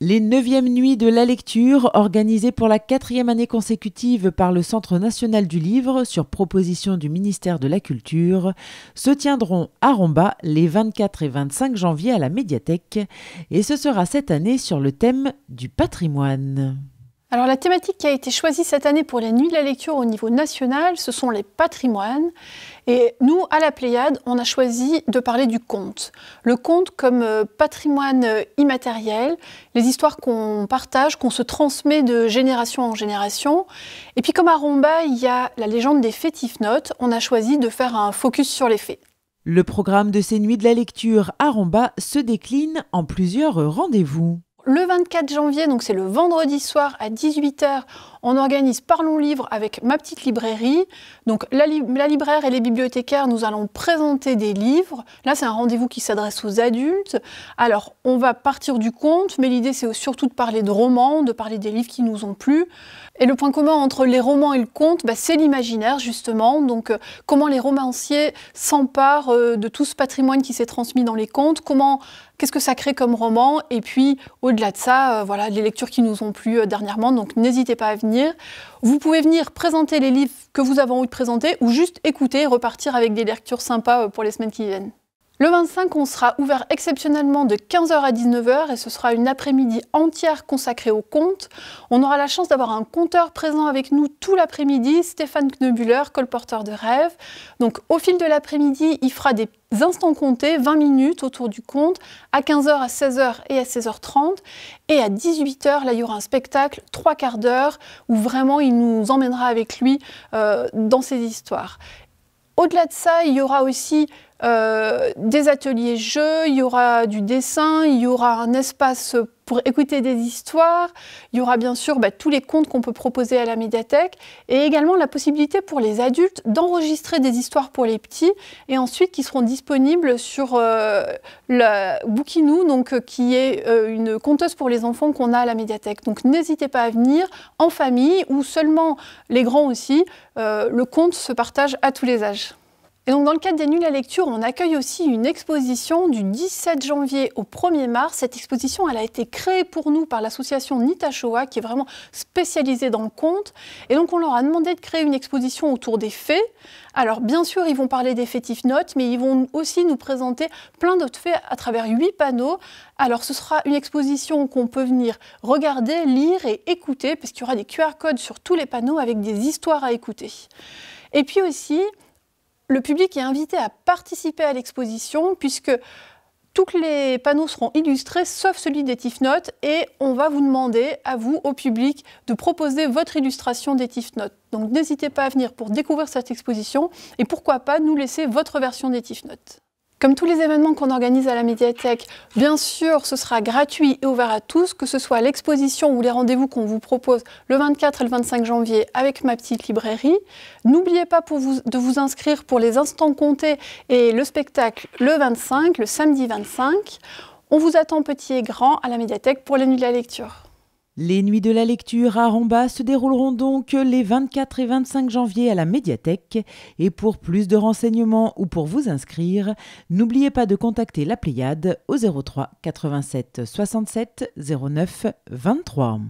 Les 9e nuits de la lecture, organisées pour la 4e année consécutive par le Centre national du livre sur proposition du ministère de la Culture, se tiendront à Romba les 24 et 25 janvier à la médiathèque et ce sera cette année sur le thème du patrimoine. Alors la thématique qui a été choisie cette année pour les nuits de la lecture au niveau national, ce sont les patrimoines. Et nous, à la Pléiade, on a choisi de parler du conte. Le conte comme patrimoine immatériel, les histoires qu'on partage, qu'on se transmet de génération en génération. Et puis comme à Romba, il y a la légende des Fétifnotes, on a choisi de faire un focus sur les fées. Le programme de ces nuits de la lecture à Romba se décline en plusieurs rendez-vous. Le 24 janvier, donc c'est le vendredi soir à 18 h, on organise Parlons Livre avec Ma Petite Librairie. Donc la libraire et les bibliothécaires, nous allons présenter des livres. Là, c'est un rendez-vous qui s'adresse aux adultes. Alors, on va partir du conte, mais l'idée, c'est surtout de parler de romans, de parler des livres qui nous ont plu. Et le point commun entre les romans et le conte, c'est l'imaginaire, justement. Donc, comment les romanciers s'emparent de tout ce patrimoine qui s'est transmis dans les contes, qu'est-ce que ça crée comme roman, et puis, au-delà de ça, voilà, les lectures qui nous ont plu dernièrement. Donc, n'hésitez pas à venir. Vous pouvez venir présenter les livres que vous avez envie de présenter ou juste écouter et repartir avec des lectures sympas pour les semaines qui viennent. Le 25, on sera ouvert exceptionnellement de 15 h à 19 h et ce sera une après-midi entière consacrée au conte. On aura la chance d'avoir un conteur présent avec nous tout l'après-midi, Stéphane Knebüller, colporteur de rêves. Donc au fil de l'après-midi, il fera des instants comptés, 20 minutes autour du conte, à 15 h, à 16 h et à 16 h 30. Et à 18 h, là, il y aura un spectacle, 3/4 d'heure, où vraiment il nous emmènera avec lui dans ses histoires. Au-delà de ça, il y aura aussi des ateliers jeux, il y aura du dessin, il y aura un espace pour écouter des histoires, il y aura bien sûr tous les contes qu'on peut proposer à la médiathèque et également la possibilité pour les adultes d'enregistrer des histoires pour les petits et ensuite qui seront disponibles sur la Bookinou, donc, qui est une conteuse pour les enfants qu'on a à la médiathèque. Donc n'hésitez pas à venir en famille ou seulement les grands aussi, le conte se partage à tous les âges. Et donc dans le cadre des nuits de la lecture, on accueille aussi une exposition du 17 janvier au 1er mars. Cette exposition, elle a été créée pour nous par l'association Nitashoa, qui est vraiment spécialisée dans le conte. Et donc on leur a demandé de créer une exposition autour des fées. Alors bien sûr, ils vont parler des Fétifnotes, mais ils vont aussi nous présenter plein d'autres fées à travers 8 panneaux. Alors ce sera une exposition qu'on peut venir regarder, lire et écouter, parce qu'il y aura des QR codes sur tous les panneaux avec des histoires à écouter. Et puis aussi, le public est invité à participer à l'exposition puisque tous les panneaux seront illustrés sauf celui des Tifnotes et on va vous demander, à vous, au public, de proposer votre illustration des Tifnotes. Donc n'hésitez pas à venir pour découvrir cette exposition et pourquoi pas nous laisser votre version des Tifnotes. Comme tous les événements qu'on organise à la médiathèque, bien sûr, ce sera gratuit et ouvert à tous, que ce soit l'exposition ou les rendez-vous qu'on vous propose le 24 et le 25 janvier avec Ma Petite Librairie. N'oubliez pas de vous inscrire pour les instants comptés et le spectacle le 25, le samedi 25. On vous attend petits et grands à la médiathèque pour les nuits de la lecture. Les nuits de la lecture à Romba se dérouleront donc les 24 et 25 janvier à la médiathèque. Et pour plus de renseignements ou pour vous inscrire, n'oubliez pas de contacter la Pléiade au 03 87 67 09 23.